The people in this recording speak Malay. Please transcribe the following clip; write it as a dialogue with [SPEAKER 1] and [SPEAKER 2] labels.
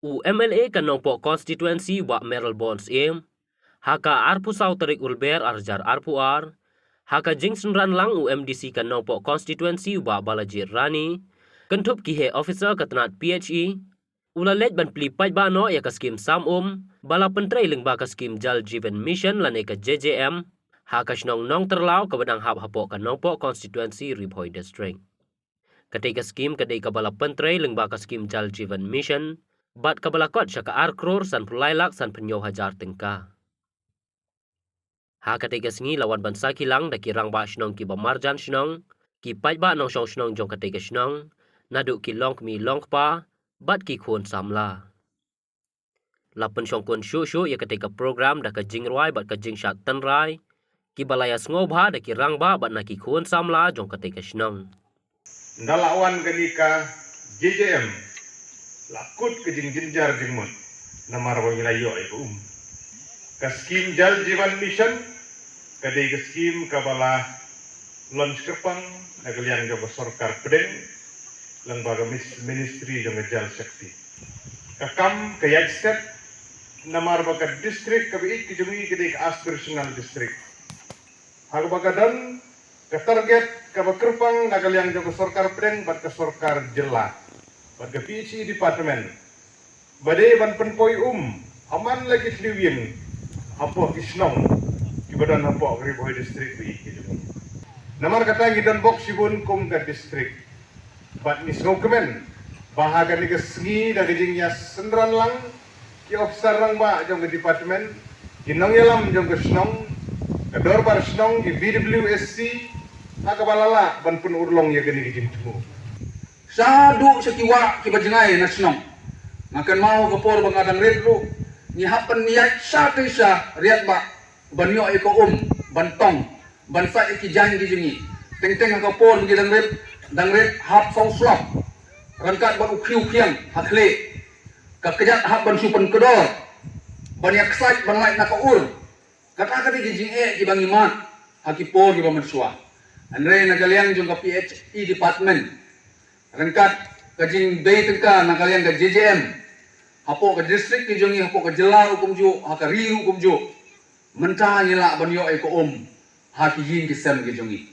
[SPEAKER 1] U MLA kan nongpok constituency wa Merrill Bonds haka arpu Sauterik Ulber arjar arpu haka Jingsun Ranlang u MDC kan nongpok constituency wa Balajir Rani, kentup kihe officer katanat PHE, ula lej ban pli paj ba no ya ka skim sam bala pentrai ling ba ka skim Jal Jeevan Mission lane ka JJM, haka shnong nong terlau ka badang hap hapok kan nongpok constituency Ribhoi District. Ketika skim kadai ka bala pentrai ling ba ka skim Jal Jeevan Mission, bat kabalakot siya ka arkror san pulailak san penyo hajar tingka. Ha katiga singi lawan bansa kilang da kirang ba shnong ki bamarjan shnong, ki paj ba nong shong shnong jong katiga shnong, naduk ki long mi long pa, bat ki khun samla. Lapan shong kun shu ya katiga program da ka jingrwai bat ka jing shat tanrai, ki balaya ngobha da kirang ba bat na ki khun samla jong katiga shnong.
[SPEAKER 2] Ndalawan ganika JJM lakut ke jinjar jingmut namar wangila yo ibu kaskim Jal Jeevan Mission kadai kaskim kabala launch kepang nagalian jogo sarkar pedeng lembaga ministry jogo Jal Shakti kakam kayat step namar baka district kabi kijungi kadai aspirational district hagabagadan ke target kabakerpang nagalian jogo sarkar pedeng bat ke sarkar jela pada PHE department, badai ban penpoi aman lagi seliwin, apa kisnong, ibadan apa Ribhoi district bi gitu. Namar kata gidan box sibun kum ke district, bat nisngau kemen, bahagian ni kesengi dari jingnya sendran lang, ki officer lang ba jong ke department, kinong yalam jong ke snong, kedor bar snong di BWSC, hakabalala ban pun urlong ya gini gijin temu.
[SPEAKER 3] Sadu sekiwa kibajengai nasional. Makan mau kepor bangadang red lu. Ni hapen niat satu sa riat ba banyo eko bantong bansa iki janji jengi. Teng-teng kepor ngidang red hap song slop. Rangkat ban ukriu kiang hakle. Kakejat hap ban supen kedor. Banyak sait ban lain nakaur. Kata-kata jing kibangi mat. Hakipor kibamensua. Andre nagaliang jung ka PHE department. Rangkat kajing bay tengka nakalian ke JJM hapo ke district ke jongi hapo ke jela hukum ju haka ri hukum ju mentah ngila banyo eko haki yin kisem ke jongi